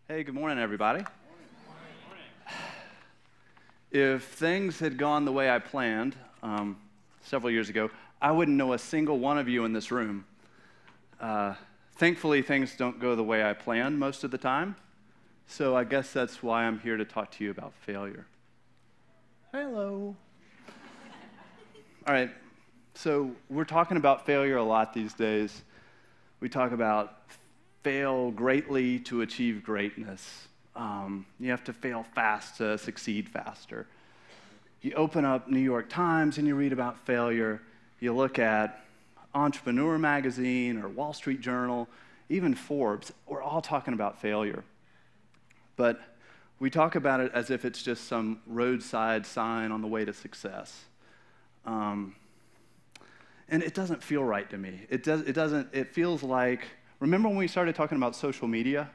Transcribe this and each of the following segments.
Hey, good morning, everybody. If things had gone the way I planned several years ago, I wouldn't know a single one of you in this room. Thankfully, things don't go the way I planned most of the time, so I guess that's why I'm here to talk to you about failure. Hello. All right, so we're talking about failure a lot these days. We talk about fail greatly to achieve greatness. You have to fail fast to succeed faster. You open up New York Times and you read about failure. You look at Entrepreneur Magazine or Wall Street Journal, even Forbes. We're all talking about failure. But we talk about it as if it's just some roadside sign on the way to success. And it doesn't feel right to me. It feels like, remember when we started talking about social media?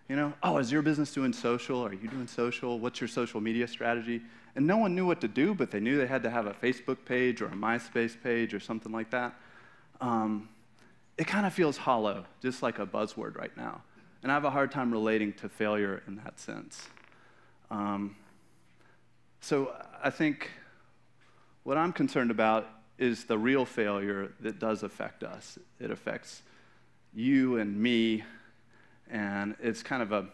You know, oh, is your business doing social? Are you doing social? What's your social media strategy? And no one knew what to do, but they knew they had to have a Facebook page or a MySpace page or something like that. It kind of feels hollow, just like a buzzword right now. And I have a hard time relating to failure in that sense. So I think what I'm concerned about is the real failure that does affect us. It affects you and me, and it's kind of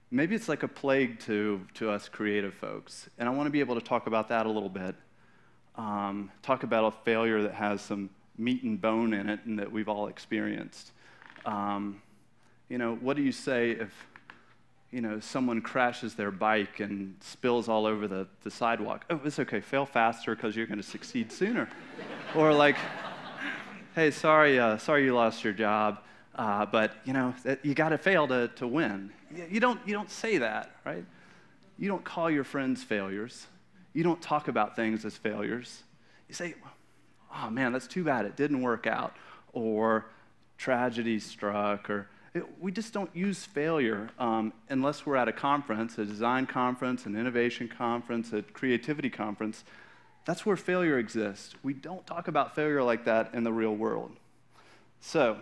maybe it's like a plague to us creative folks. And I want to be able to talk about that a little bit. Talk about a failure that has some meat and bone in it and that we've all experienced. You know, what do you say if, you know, someone crashes their bike and spills all over the sidewalk? Oh, it's okay, fail faster because you're going to succeed sooner. Or like, hey, sorry you lost your job, but you know you got to fail to win. You don't say that, right? You don't call your friends failures. You don't talk about things as failures. You say, oh man, that's too bad it didn't work out, or tragedy struck, or we just don't use failure unless we're at a conference, a design conference, an innovation conference, a creativity conference. That's where failure exists. We don't talk about failure like that in the real world. So,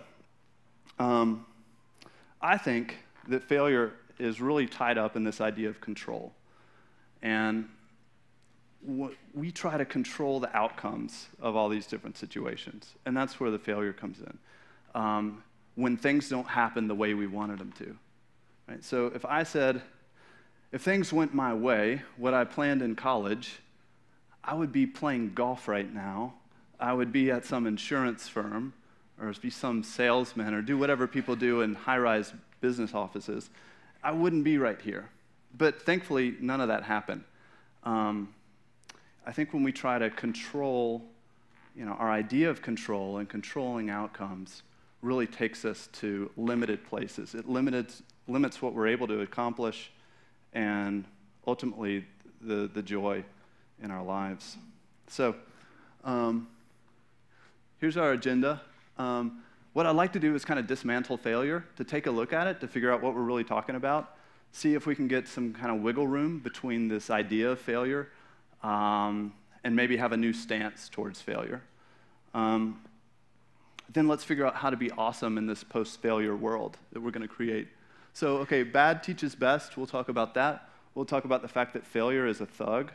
I think that failure is really tied up in this idea of control. And we try to control the outcomes of all these different situations. And that's where the failure comes in. When things don't happen the way we wanted them to. Right? So if I said, if things went my way, what I planned in college, I would be playing golf right now. I would be at some insurance firm, or be some salesman, or do whatever people do in high-rise business offices. I wouldn't be right here. But thankfully, none of that happened. I think when we try to control, you know, our idea of control and controlling outcomes really takes us to limited places. It limits what we're able to accomplish and ultimately the joy in our lives. So here's our agenda. What I'd like to do is kind of dismantle failure, to take a look at it, to figure out what we're really talking about, see if we can get some kind of wiggle room between this idea of failure and maybe have a new stance towards failure. Then let's figure out how to be awesome in this post-failure world that we're going to create. So, okay, bad teaches best. We'll talk about that. We'll talk about the fact that failure is a thug.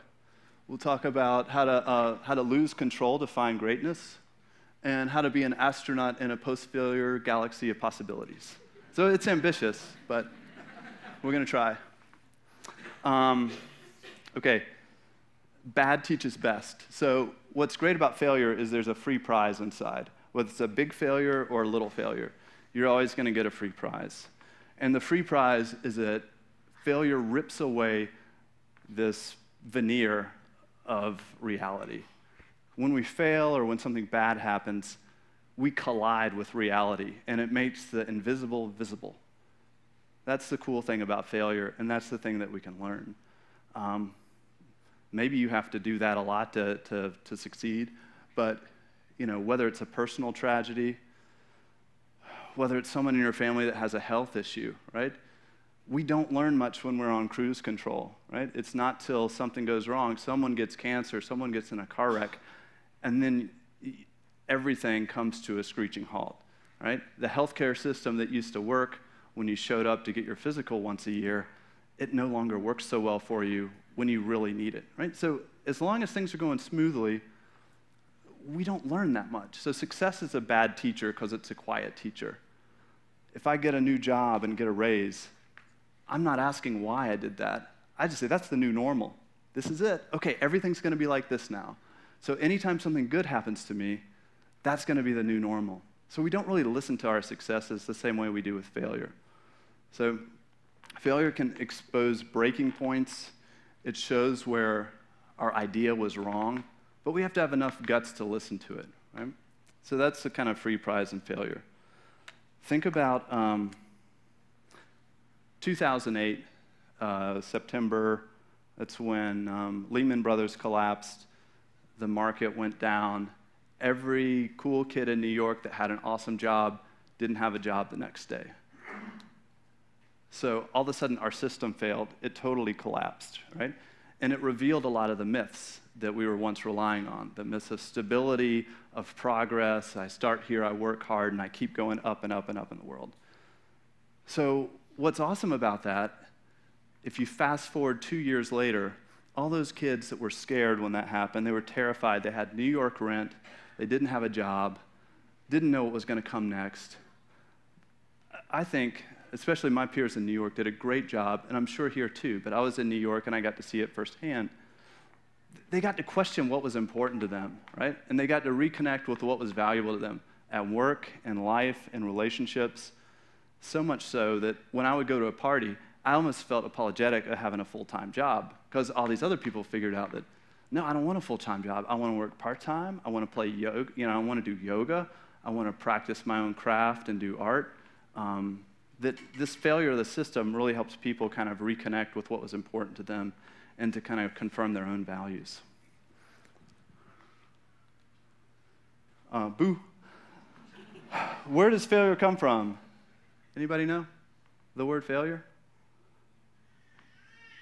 We'll talk about how to lose control to find greatness, and how to be an astronaut in a post-failure galaxy of possibilities. So it's ambitious, but we're going to try. Okay, bad teaches best. So what's great about failure is there's a free prize inside. Whether it's a big failure or a little failure, you're always going to get a free prize. And the free prize is that failure rips away this veneer of reality. When we fail or when something bad happens, we collide with reality, and it makes the invisible visible. That's the cool thing about failure, and that's the thing that we can learn. Maybe you have to do that a lot to succeed, but whether it's a personal tragedy, whether it's someone in your family that has a health issue, right? We don't learn much when we're on cruise control, right? It's not till something goes wrong, someone gets cancer, someone gets in a car wreck, and then everything comes to a screeching halt, right? The healthcare system that used to work when you showed up to get your physical once a year, it no longer works so well for you when you really need it, right? So as long as things are going smoothly, we don't learn that much. So success is a bad teacher because it's a quiet teacher. If I get a new job and get a raise, I'm not asking why I did that. I just say, that's the new normal. This is it. Okay, everything's going to be like this now. So anytime something good happens to me, that's going to be the new normal. So we don't really listen to our successes the same way we do with failure. So failure can expose breaking points. It shows where our idea was wrong, but we have to have enough guts to listen to it, right? So that's the kind of free prize in failure. Think about 2008, September. That's when Lehman Brothers collapsed. The market went down. Every cool kid in New York that had an awesome job didn't have a job the next day. So all of a sudden, our system failed. It totally collapsed, right? And it revealed a lot of the myths that we were once relying on, the myths of stability, of progress. I start here, I work hard, and I keep going up and up and up in the world. So what's awesome about that, if you fast forward 2 years later, all those kids that were scared when that happened, they were terrified. They had New York rent. They didn't have a job, didn't know what was going to come next. I think, especially my peers in New York, did a great job, and I'm sure here too, but I was in New York and I got to see it firsthand. They got to question what was important to them, right? And they got to reconnect with what was valuable to them at work and life and relationships, so much so that when I would go to a party, I almost felt apologetic of having a full-time job because all these other people figured out that, no, I don't want a full-time job. I want to work part-time. I want to play yoga. I want to do yoga. I want to practice my own craft and do art. That this failure of the system really helps people kind of reconnect with what was important to them and to kind of confirm their own values. Boo. Where does failure come from? Anybody know the word failure?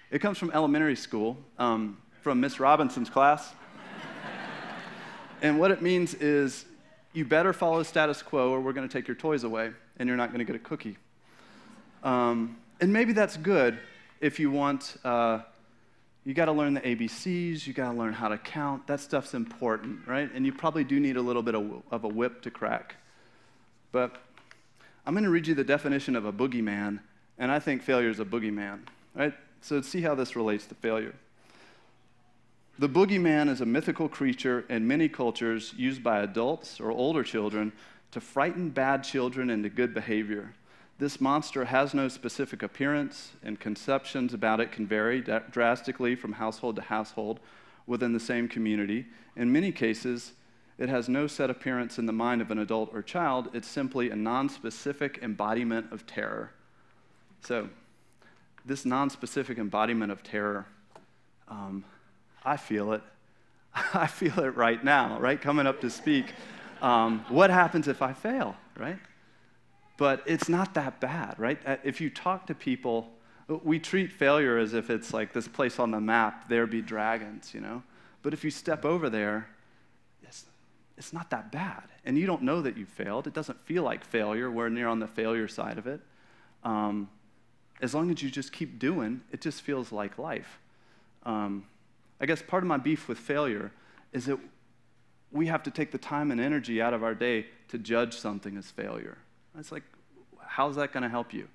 It comes from elementary school, from Miss Robinson's class. And what it means is you better follow status quo or we're going to take your toys away and you're not going to get a cookie. And maybe that's good if you want, you got to learn the ABCs, you got to learn how to count. That stuff's important, right? And you probably do need a little bit of a whip to crack. But I'm going to read you the definition of a boogeyman, and I think failure is a boogeyman, right? So see how this relates to failure. The boogeyman is a mythical creature in many cultures used by adults or older children to frighten bad children into good behavior. This monster has no specific appearance, and conceptions about it can vary drastically from household to household within the same community. In many cases, it has no set appearance in the mind of an adult or child. It's simply a non-specific embodiment of terror. So, this non-specific embodiment of terror, I feel it. I feel it right now, right? Coming up to speak. What happens if I fail, right? But it's not that bad, right? If you talk to people, we treat failure as if it's like this place on the map, there be dragons, But if you step over there, it's not that bad. And you don't know that you failed. It doesn't feel like failure when you're on the failure side of it. As long as you just keep doing, it just feels like life. I guess part of my beef with failure is that we have to take the time and energy out of our day to judge something as failure. It's like, how's that going to help you?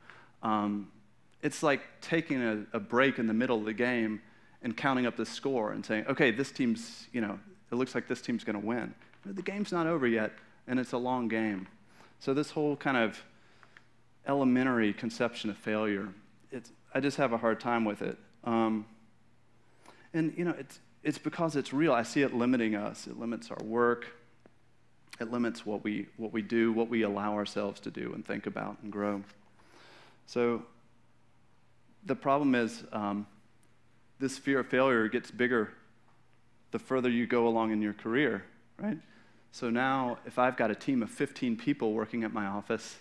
It's like taking a break in the middle of the game and counting up the score and saying, okay, this team's, it looks like this team's going to win. The game's not over yet, and it's a long game. So this whole kind of elementary conception of failure, I just have a hard time with it. It's because it's real. I see it limiting us. It limits our work. It limits what we do, what we allow ourselves to do and think about and grow. So the problem is this fear of failure gets bigger the further you go along in your career, right? So now, if I've got a team of 15 people working at my office,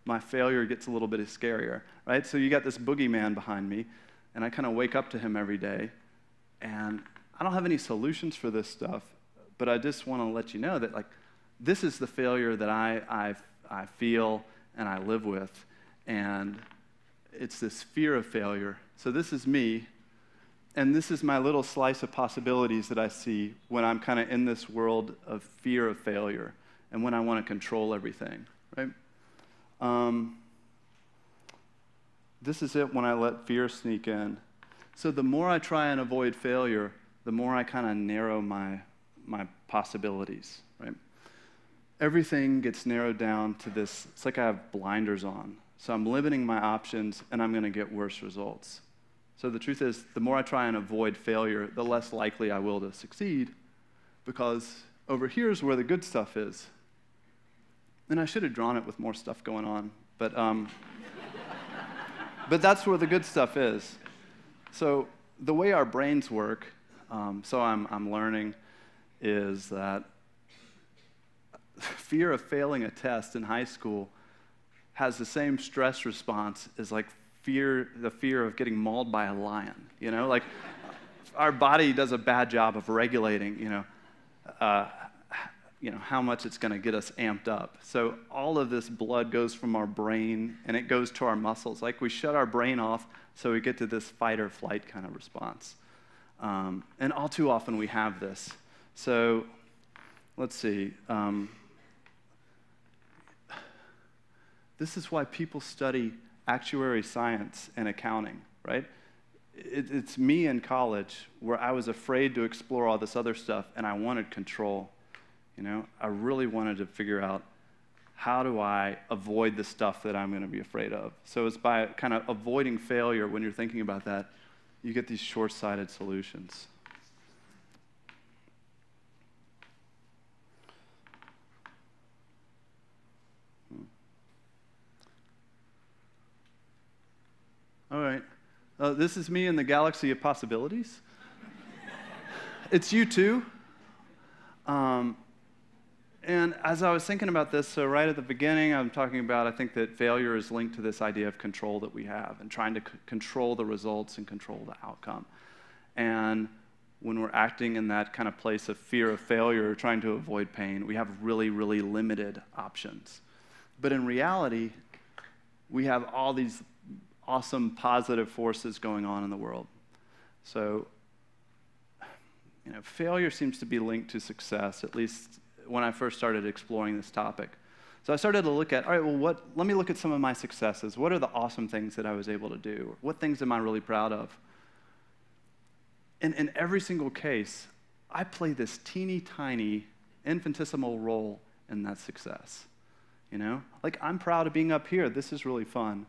my failure gets a little bit scarier, right? So you got this boogeyman behind me, and I kind of wake up to him every day, and I don't have any solutions for this stuff, but I just want to let you know that, like, this is the failure that I feel and I live with, and it's this fear of failure. So this is me, and this is my little slice of possibilities that I see when I'm kind of in this world of fear of failure and when I want to control everything, right? This is it when I let fear sneak in. So the more I try and avoid failure, the more I kind of narrow my possibilities, right? Everything gets narrowed down to this. It's like I have blinders on. So I'm limiting my options, and I'm going to get worse results. So the truth is, the more I try and avoid failure, the less likely I will to succeed, because over here is where the good stuff is. And I should have drawn it with more stuff going on, but that's where the good stuff is. So the way our brains work, so I'm learning, is that fear of failing a test in high school has the same stress response as like the fear of getting mauled by a lion. You know, like our body does a bad job of regulating, how much it's going to get us amped up. So all of this blood goes from our brain and it goes to our muscles. Like we shut our brain off so we get to this fight or flight kind of response. And all too often we have this. So let's see. This is why people study actuary science and accounting, right? It's me in college where I was afraid to explore all this other stuff and I wanted control. I really wanted to figure out, how do I avoid the stuff that I'm going to be afraid of? So it's by kind of avoiding failure. When you're thinking about that, you get these short-sighted solutions. All right. This is me in the galaxy of possibilities. It's you too. And as I was thinking about this, so right at the beginning, I'm talking about, I think that failure is linked to this idea of control that we have and trying to control the results and control the outcome. And when we're acting in that kind of place of fear of failure, trying to avoid pain, we have really, really limited options. But in reality, we have all these awesome positive forces going on in the world. So, failure seems to be linked to success, at least when I first started exploring this topic. So I started to look at, all right, well, let me look at some of my successes. What are the awesome things that I was able to do? What things am I really proud of? And in every single case, I play this teeny tiny, infinitesimal role in that success. Like I'm proud of being up here. This is really fun.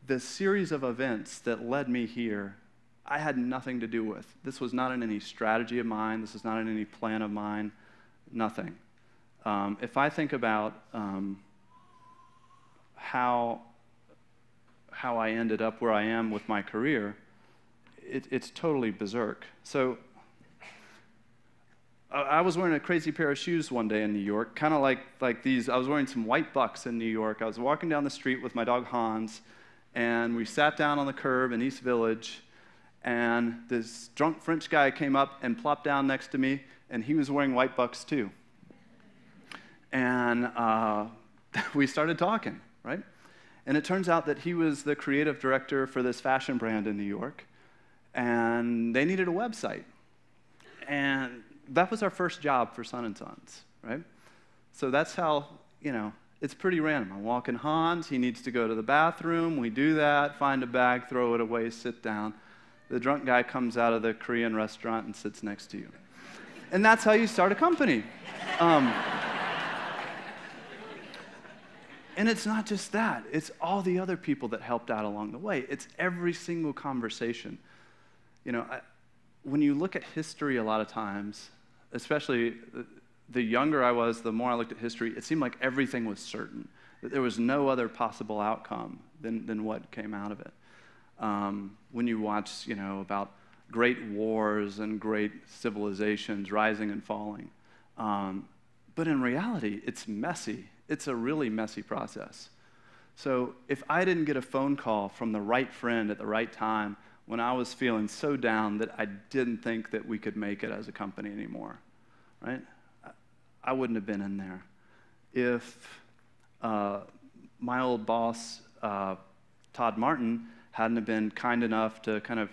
The series of events that led me here, I had nothing to do with. This was not in any strategy of mine. This is not in any plan of mine. Nothing. If I think about how I ended up where I am with my career, it's totally berserk. So I was wearing a crazy pair of shoes one day in New York, kind of like these. I was wearing some white bucks in New York. I was walking down the street with my dog Hans, and we sat down on the curb in East Village, and this drunk French guy came up and plopped down next to me, and he was wearing white bucks too. And we started talking, right? And it turns out that he was the creative director for this fashion brand in New York, and they needed a website. And that was our first job for Sun & Sons, right? So that's how, it's pretty random. I'm walking Hans, he needs to go to the bathroom, we do that, find a bag, throw it away, sit down. The drunk guy comes out of the Korean restaurant and sits next to you. And that's how you start a company. And it's not just that. It's all the other people that helped out along the way. It's every single conversation. When you look at history a lot of times, especially the younger I was, the more I looked at history, it seemed like everything was certain, that there was no other possible outcome. than what came out of it. When you watch, about great wars and great civilizations rising and falling. But in reality, it's messy. It's a really messy process. So if I didn't get a phone call from the right friend at the right time when I was feeling so down that I didn't think that we could make it as a company anymore, right? I wouldn't have been in there. If my old boss, Todd Martin, hadn't have been kind enough to kind of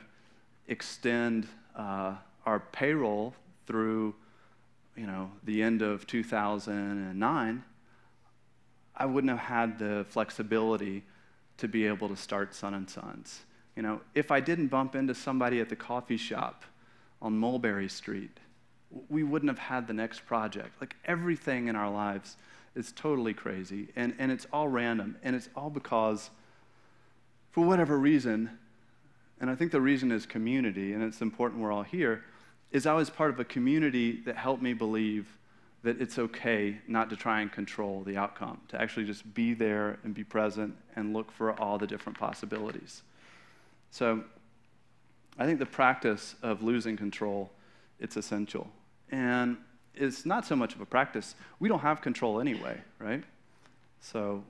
extend our payroll through, the end of 2009, I wouldn't have had the flexibility to be able to start Sun & Sons. If I didn't bump into somebody at the coffee shop on Mulberry Street, we wouldn't have had the next project. Like, everything in our lives is totally crazy, and it's all random, and it's all because, for whatever reason, and I think the reason is community, and it's important we're all here, is I was part of a community that helped me believe that it's okay not to try and control the outcome, to actually just be there and be present and look for all the different possibilities. So I think the practice of losing control, it's essential. And it's not so much of a practice. We don't have control anyway, right? So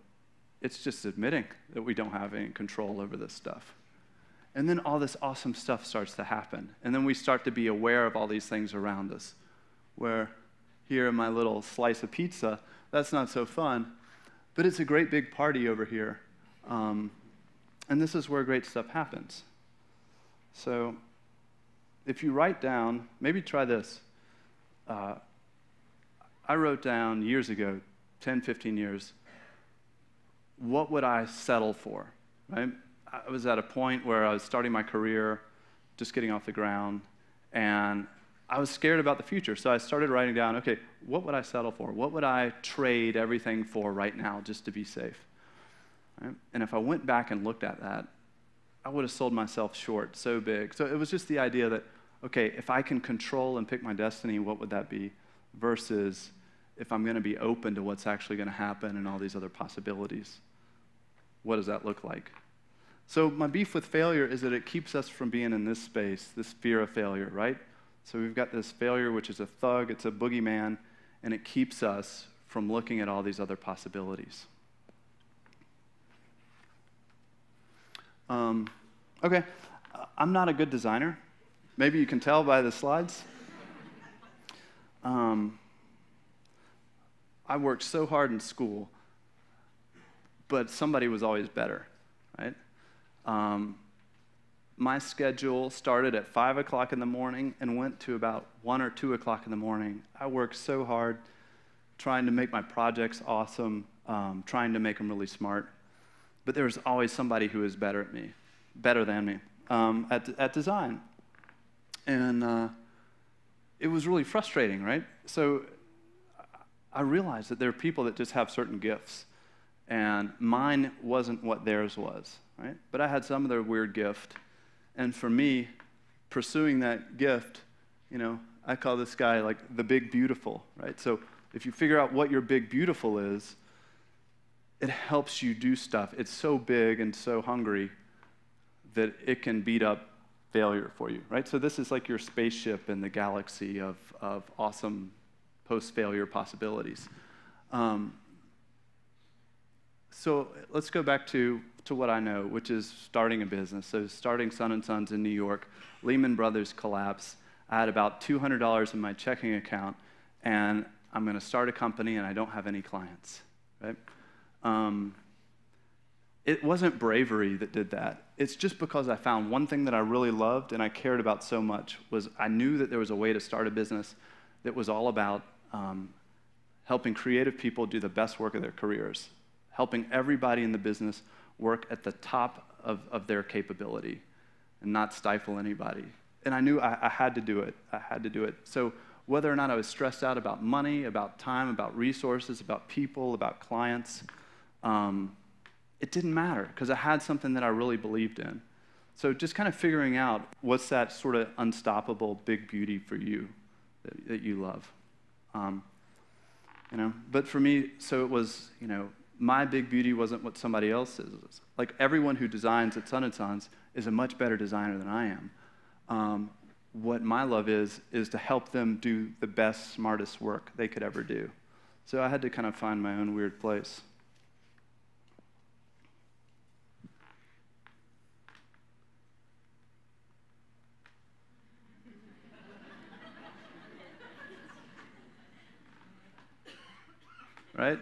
it's just admitting that we don't have any control over this stuff. And then all this awesome stuff starts to happen. And then we start to be aware of all these things around us, where here in my little slice of pizza, that's not so fun, but it's a great big party over here. And this is where great stuff happens. So if you write down, maybe try this. I wrote down years ago, 10, 15 years, what would I settle for, right? I was at a point where I was starting my career, just getting off the ground, and I was scared about the future. So I started writing down, okay, what would I settle for? What would I trade everything for right now just to be safe? Right? And if I went back and looked at that, I would have sold myself short so big. So it was just the idea that, okay, if I can control and pick my destiny, what would that be? Versus if I'm going to be open to what's actually going to happen and all these other possibilities, what does that look like? So my beef with failure is that it keeps us from being in this space, this fear of failure, right? So we've got this failure, which is a thug, it's a boogeyman, and it keeps us from looking at all these other possibilities. Okay, I'm not a good designer. Maybe you can tell by the slides. I worked so hard in school, but somebody was always better, right? My schedule started at 5 o'clock in the morning and went to about 1 or 2 o'clock in the morning. I worked so hard trying to make my projects awesome, trying to make them really smart. But there was always somebody who was better than me at design. And it was really frustrating, right? So I realized that there are people that just have certain gifts, and mine wasn't what theirs was, right? But I had some of their weird gift. And for me, pursuing that gift, I call this guy like the big beautiful, right? So if you figure out what your big beautiful is, it helps you do stuff. It's so big and so hungry that it can beat up failure for you, right? So this is like your spaceship in the galaxy of awesome post-failure possibilities. So let's go back to what I know, which is starting a business. So starting Sun & Sons in New York, Lehman Brothers collapse. I had about $200 in my checking account, and I'm going to start a company, and I don't have any clients, right? It wasn't bravery that did that. It's just because I found one thing that I really loved and I cared about so much was I knew that there was a way to start a business that was all about helping creative people do the best work of their careers, helping everybody in the business work at the top of their capability and not stifle anybody. And I knew I had to do it. I had to do it. So whether or not I was stressed out about money, about time, about resources, about people, about clients, it didn't matter because I had something that I really believed in. So just kind of figuring out what's that sort of unstoppable big beauty for you that you love. But for me, so it was, my big beauty wasn't what somebody else's is. Like everyone who designs at Sun & Sons is a much better designer than I am. What my love is to help them do the best, smartest work they could ever do. So I had to kind of find my own weird place. Right?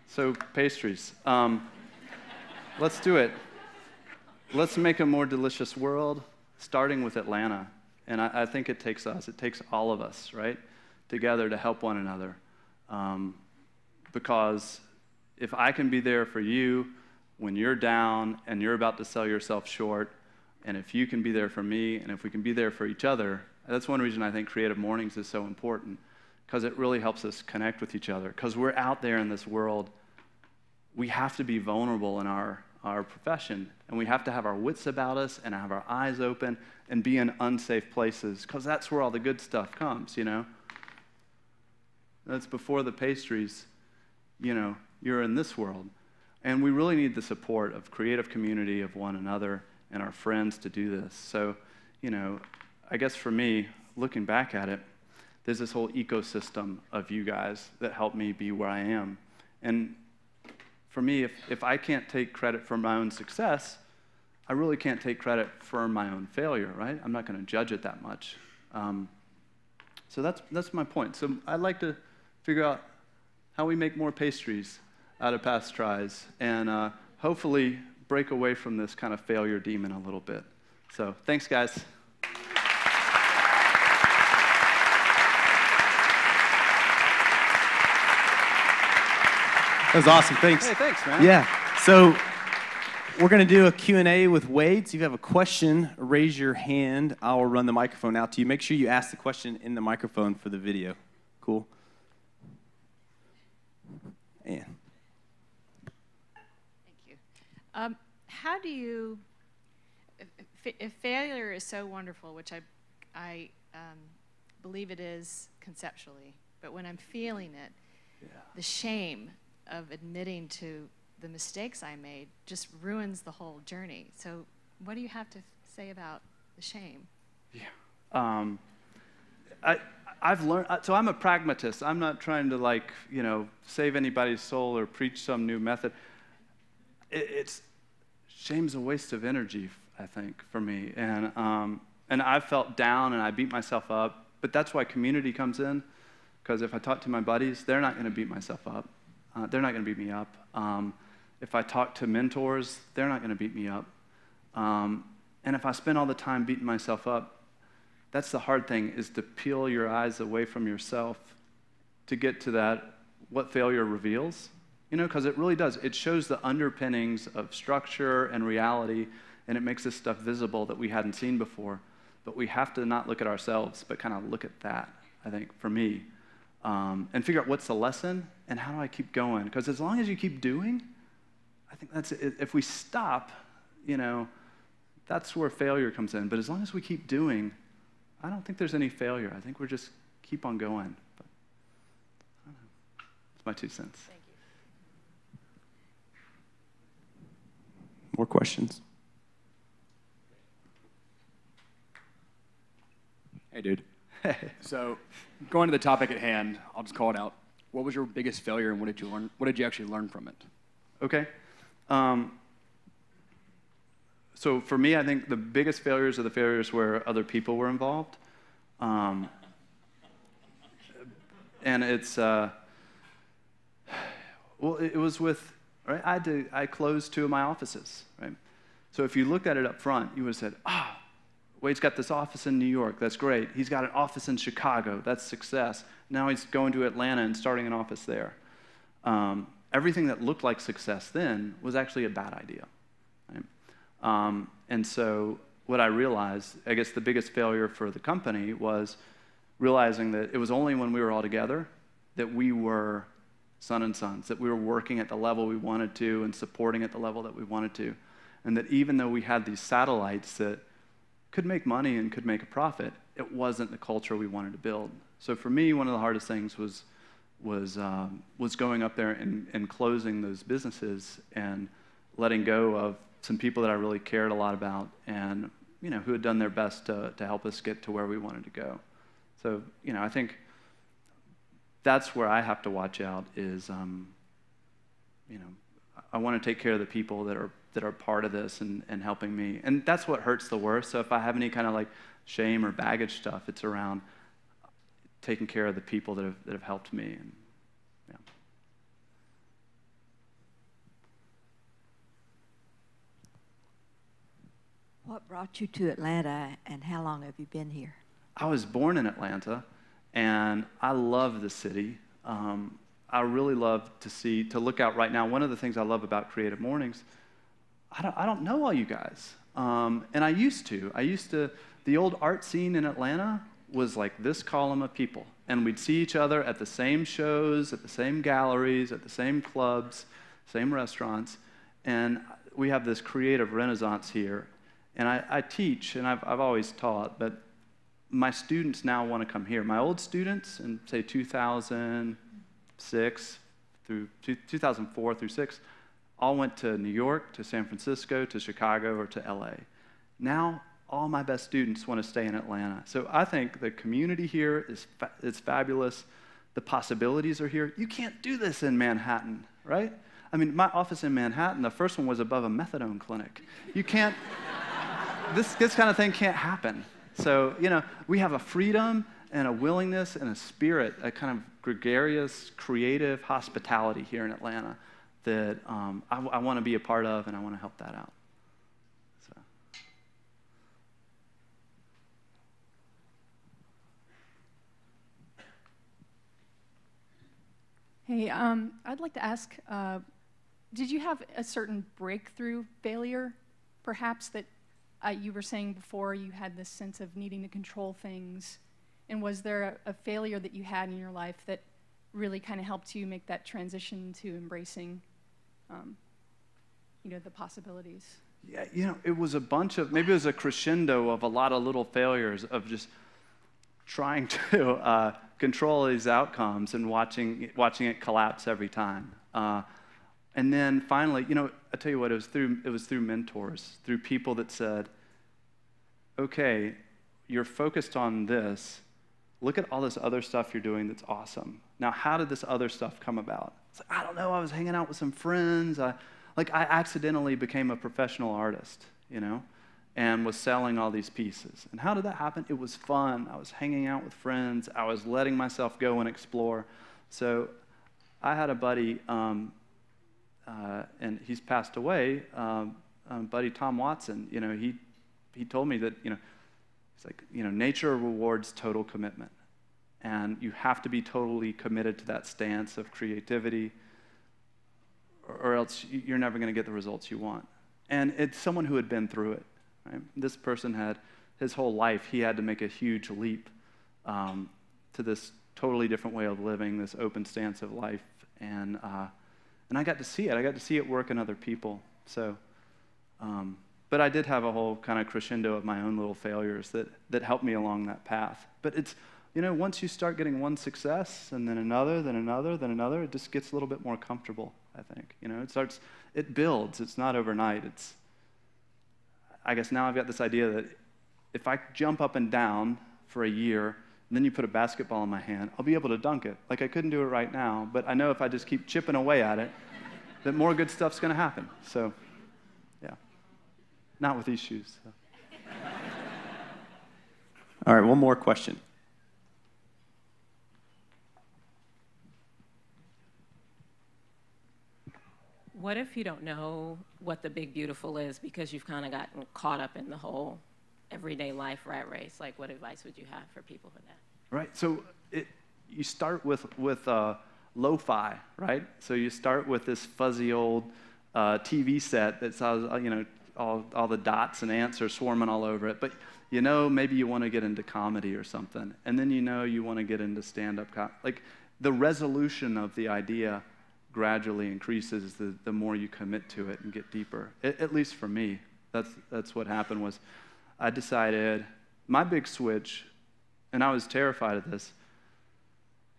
So pastries. Let's do it. Let's make a more delicious world, starting with Atlanta. And I think it takes us. It takes all of us, right, together to help one another. Because if I can be there for you when you're down and you're about to sell yourself short, and if you can be there for me, and if we can be there for each other, that's one reason I think Creative Mornings is so important, because it really helps us connect with each other. Because we're out there in this world, we have to be vulnerable in our profession, and we have to have our wits about us and have our eyes open and be in unsafe places, because that's where all the good stuff comes, you know? That's before the pastries, you know, you're in this world. And we really need the support of creative community, of one another, and our friends to do this. So, you know, I guess for me, looking back at it, there's this whole ecosystem of you guys that helped me be where I am. And for me, if I can't take credit for my own success, I really can't take credit for my own failure, right? I'm not going to judge it that much. So that's my point. So I'd like to figure out how we make more pastries out of Pastries and hopefully break away from this kind of failure demon a little bit. So thanks, guys. That was awesome. Thanks. Hey, thanks, man. Yeah. So we're going to do a Q&A with Wade. So if you have a question, raise your hand. I will run the microphone out to you. Make sure you ask the question in the microphone for the video. Cool? Ann. Thank you. How do you, if failure is so wonderful, which I believe it is conceptually, but when I'm feeling it, the shame of admitting to the mistakes I made just ruins the whole journey. So what do you have to say about the shame? Yeah. I've learned, so I'm a pragmatist. I'm not trying to, like, you know, save anybody's soul or preach some new method. Shame's a waste of energy, I think, for me. And I felt down and I beat myself up, but that's why community comes in, because if I talk to my buddies, they're not going to beat myself up. They're not going to beat me up. If I talk to mentors, they're not going to beat me up. And if I spend all the time beating myself up, that's the hard thing, is to peel your eyes away from yourself to get to that, what failure reveals. You know, because it really does. It shows the underpinnings of structure and reality, and it makes this stuff visible that we hadn't seen before. But we have to not look at ourselves, but kind of look at that, I think, for me. And figure out what's the lesson and how do I keep going. Because as long as you keep doing, I think that's it. If we stop, you know, that's where failure comes in. But as long as we keep doing, I don't think there's any failure. I think we're just keep on going. But I don't know. That's my 2 cents. Thank you. More questions? Hey, dude. So, going to the topic at hand, I'll just call it out. What was your biggest failure, and what did you learn? What did you actually learn from it? Okay. So for me, I think the biggest failures are the failures where other people were involved. And it's, well, it was with, right? I closed 2 of my offices, right? So if you looked at it up front, you would have said, Wade's got this office in New York. That's great. He's got an office in Chicago. That's success. Now he's going to Atlanta and starting an office there. Everything that looked like success then was actually a bad idea. Right? And so what I realized, I guess the biggest failure for the company was realizing that it was only when we were all together that we were Sun & Sons, that we were working at the level we wanted to and supporting at the level that we wanted to. And that even though we had these satellites that could make money and could make a profit, it wasn't the culture we wanted to build. So for me, one of the hardest things was was going up there and closing those businesses and letting go of some people that I really cared a lot about, and who had done their best to help us get to where we wanted to go. So I think that's where I have to watch out is I want to take care of the people that are part of this and helping me, and that's what hurts the worst. So if I have any kind of like shame or baggage stuff, it's around taking care of the people that have helped me. And yeah. What brought you to Atlanta, and how long have you been here? I was born in Atlanta, and I love the city. I really love to look out right now. One of the things I love about Creative Mornings, I don't know all you guys, and I used to. The old art scene in Atlanta was like this column of people, and we'd see each other at the same shows, at the same galleries, at the same clubs, same restaurants, and we have this creative renaissance here. And I teach, and I've always taught, but my students now want to come here. My old students in, say, 2006 through 2004 through 6, all went to New York, to San Francisco, to Chicago, or to LA. Now, all my best students want to stay in Atlanta. So I think the community here is fabulous. The possibilities are here. You can't do this in Manhattan, right? I mean, my office in Manhattan, the first one was above a methadone clinic. You can't, this kind of thing can't happen. So, we have a freedom and a willingness and a spirit, a kind of gregarious, creative hospitality here in Atlanta that I want to be a part of, and I want to help that out. So. Hey, I'd like to ask, did you have a certain breakthrough failure, perhaps, that you were saying before you had this sense of needing to control things? And was there a failure that you had in your life that really kind of helped you make that transition to embracing, the possibilities? Yeah, it was a bunch of, maybe it was a crescendo of a lot of little failures of just trying to control these outcomes and watching it collapse every time. And then finally, I tell you what, it was through mentors, through people that said, okay, you're focused on this. Look at all this other stuff you're doing that's awesome. Now, how did this other stuff come about? It's like, I don't know, I was hanging out with some friends. I accidentally became a professional artist, and was selling all these pieces. And how did that happen? It was fun. I was hanging out with friends. I was letting myself go and explore. So I had a buddy, and he's passed away, buddy Tom Watson. He told me that, he's like, nature rewards total commitment. And you have to be totally committed to that stance of creativity, or else you're never going to get the results you want. And it's someone who had been through it. Right? This person had, his whole life, he had to make a huge leap to this totally different way of living, this open stance of life. And I got to see it. I got to see it work in other people. So, but I did have a whole kind of crescendo of my own little failures that helped me along that path. But it's, once you start getting one success and then another, then another, then another, it just gets a little bit more comfortable, I think. It builds. It's not overnight. I guess now I've got this idea that if I jump up and down for a year, and then you put a basketball in my hand, I'll be able to dunk it. Like I couldn't do it right now, but I know if I just keep chipping away at it, that more good stuff's going to happen. So, yeah. Not with these shoes. So. All right, one more question. What if you don't know what the big beautiful is because you've kind of gotten caught up in the whole everyday life rat race? Like, what advice would you have for people for that? Right. So you start with lo-fi, right? So you start with this fuzzy old TV set that's all the dots and ants are swarming all over it. But maybe you want to get into comedy or something, and then you want to get into stand-up. Like the resolution of the idea gradually increases the more you commit to it and get deeper. At least for me, that's what happened. Was I decided my big switch, and I was terrified of this.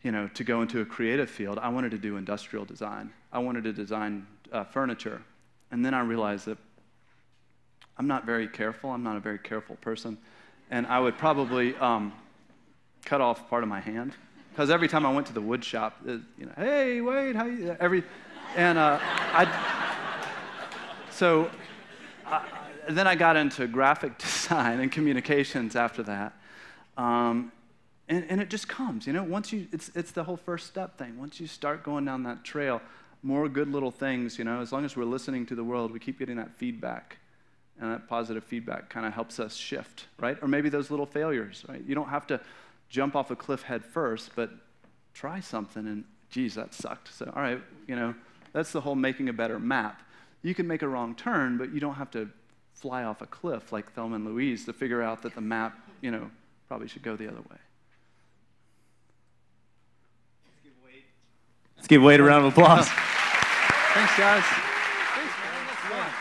to go into a creative field, I wanted to do industrial design. I wanted to design furniture. And then I realized that I'm not very careful. I'm not a very careful person. And I would probably cut off part of my hand. Because every time I went to the wood shop, hey, Wade, how you? Then I got into graphic design and communications after that. And it just comes, once it's the whole first step thing. Once you start going down that trail, more good little things, as long as we're listening to the world, we keep getting that feedback. And that positive feedback kind of helps us shift, right? Or maybe those little failures, right? You don't have to jump off a cliff head first, but try something and, geez, that sucked. So, all right, that's the whole making a better map. You can make a wrong turn, but you don't have to fly off a cliff like Thelma and Louise to figure out that the map, probably should go the other way. Let's give Wade a round of applause. Thanks, guys. Thanks, man.